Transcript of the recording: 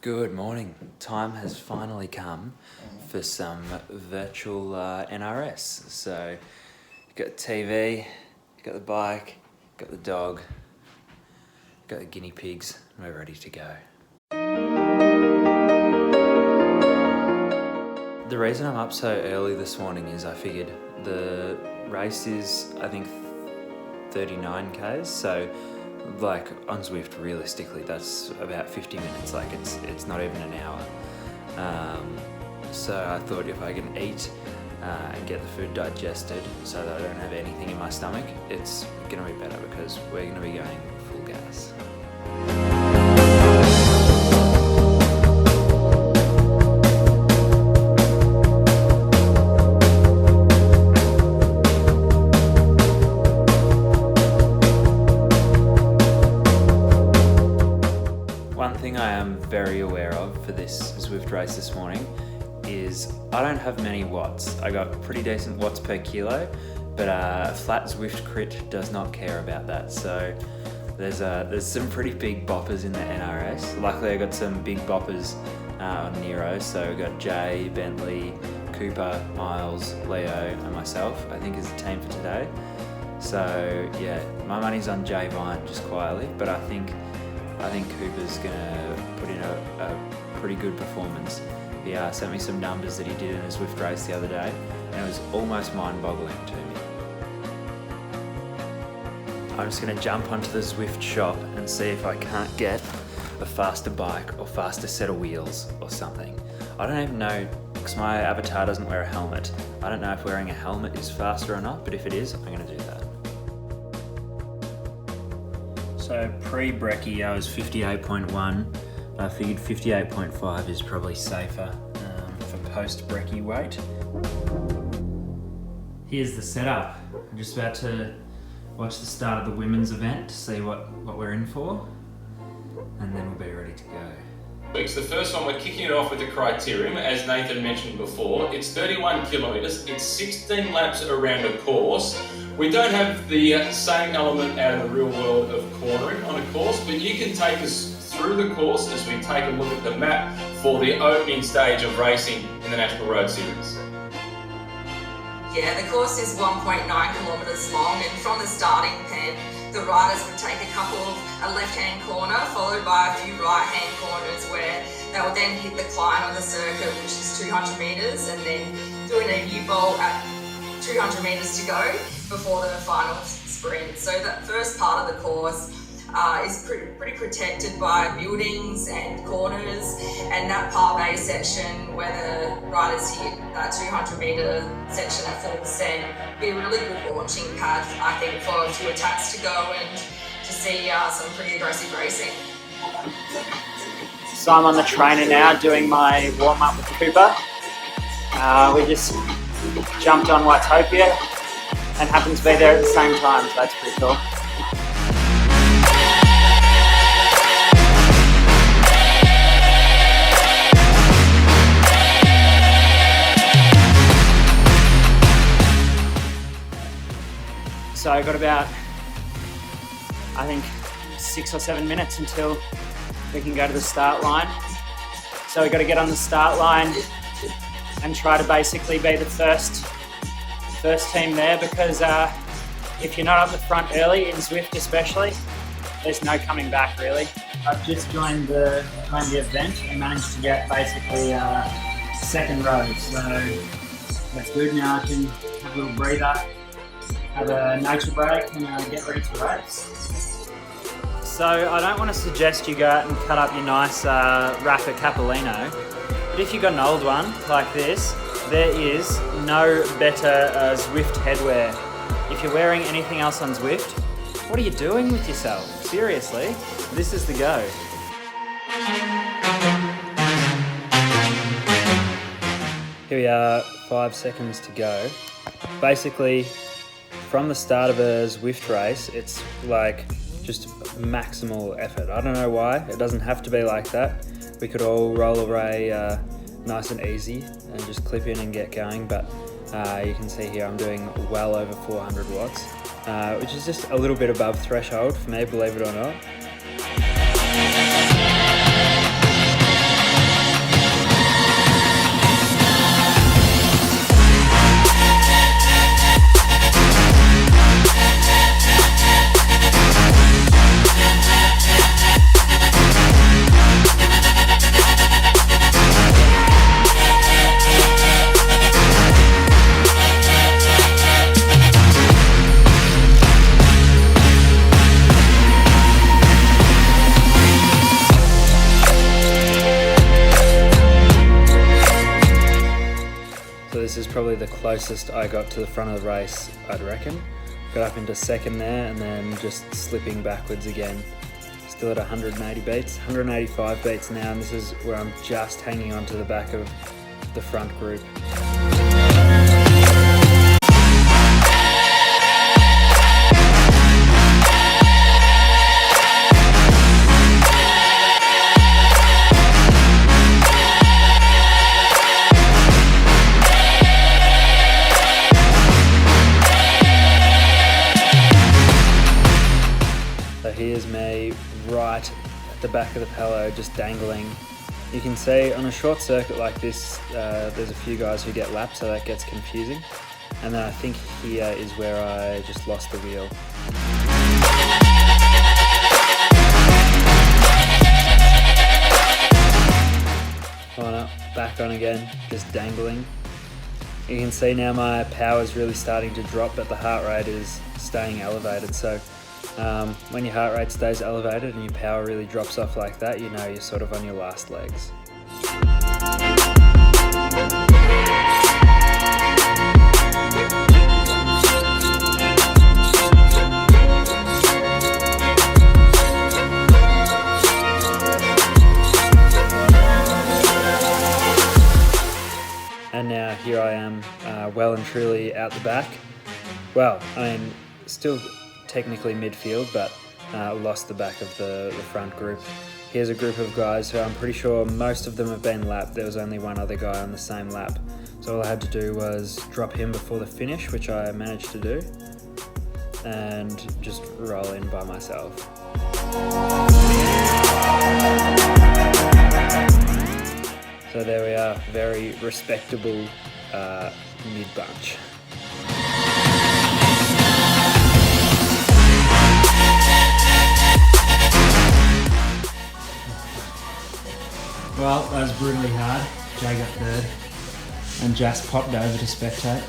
Good morning. Time has finally come for some virtual NRS. So you've got the TV, you've got the bike, you've got the dog, you've got the guinea pigs, and we're ready to go. The reason I'm up so early this morning is I figured the race is, I think, 39 Ks, so like on Zwift, realistically, that's about 50 minutes. Like it's not even an hour. So I thought if I can eat and get the food digested so that I don't have anything in my stomach, it's gonna be better because we're gonna be going full gas. One thing I am very aware of for this Zwift race this morning is I don't have many watts. I got pretty decent watts per kilo, but flat Zwift crit does not care about that. So there's some pretty big boppers in the NRS. Luckily I got some big boppers on Nero, so we got Jay, Bentley, Cooper, Miles, Leo and myself, I think is the team for today. So yeah, my money's on Jay Vine just quietly, but I think Cooper's gonna put in a pretty good performance. He sent me some numbers that he did in a Zwift race the other day, and it was almost mind-boggling to me. I'm just gonna jump onto the Zwift shop and see if I can't get a faster bike or faster set of wheels or something. I don't even know, because my avatar doesn't wear a helmet. I don't know if wearing a helmet is faster or not, but if it is, I'm gonna do that. So pre-brekkie I was 58.1, I figured 58.5 is probably safer for post-brekkie weight. Here's the setup. I'm just about to watch the start of the women's event to see what we're in for, and then we'll be ready to go. Weeks. The first one, we're kicking it off with the criterium, as Nathan mentioned before. It's 31 kilometres, it's 16 laps around a course. We don't have the same element out of the real world of cornering on a course, but you can take us through the course as we take a look at the map for the opening stage of racing in the National Road Series. Yeah, the course is 1.9 kilometres long, and from the starting pen, the riders would take a left-hand corner, followed by a few right-hand corners where they will then hit the climb on the circuit, which is 200 metres, and then doing a U-bolt at 200 metres to go before the final sprint. So that first part of the course is pretty protected by buildings and corners, and that par-bay section where the riders hit that 200 metre section at 4% be a really good launching pad, I think, for a few attacks to go and to see some pretty aggressive racing. So I'm on the trainer now doing my warm-up with Cooper. We just jumped on Watopia and happened to be there at the same time, so that's pretty cool. So I got about, I think, 6 or 7 minutes until we can go to the start line. So we've got to get on the start line and try to basically be the first team there, because if you're not up the front early, in Zwift especially, there's no coming back really. I've just joined the event and managed to get basically second row, so that's good. Now I can have a little breather, have a nature break, and get ready to race. So I don't want to suggest you go out and cut up your nice Rafa Capellino, but if you've got an old one like this, there is no better Zwift headwear. If you're wearing anything else on Zwift, what are you doing with yourself? Seriously, this is the go. Here we are, 5 seconds to go. Basically, from the start of a Zwift race, it's like just maximal effort. I don't know why, it doesn't have to be like that. We could all roll away nice and easy and just clip in and get going, but you can see here I'm doing well over 400 watts, which is just a little bit above threshold for me, believe it or not. this is probably the closest I got to the front of the race, I'd reckon. Got up into second there and then just slipping backwards again. Still at 180 beats, 185 beats now, and this is where I'm just hanging on to the back of the front group. So here's me right at the back of the Palo, just dangling. You can see on a short circuit like this, there's a few guys who get lapped, so that gets confusing. And then I think here is where I just lost the wheel. On up, back on again, just dangling. You can see now my power is really starting to drop, but the heart rate is staying elevated. So when your heart rate stays elevated and your power really drops off like that, you know you're sort of on your last legs. And now here I am, well and truly out the back. Well, I mean, still technically midfield, but lost the back of the front group. Here's a group of guys who I'm pretty sure most of them have been lapped. There was only one other guy on the same lap. So all I had to do was drop him before the finish, which I managed to do, and just roll in by myself. So there we are, very respectable mid-bunch. Well, that was brutally hard. Jay got third and Jas popped over to spectate.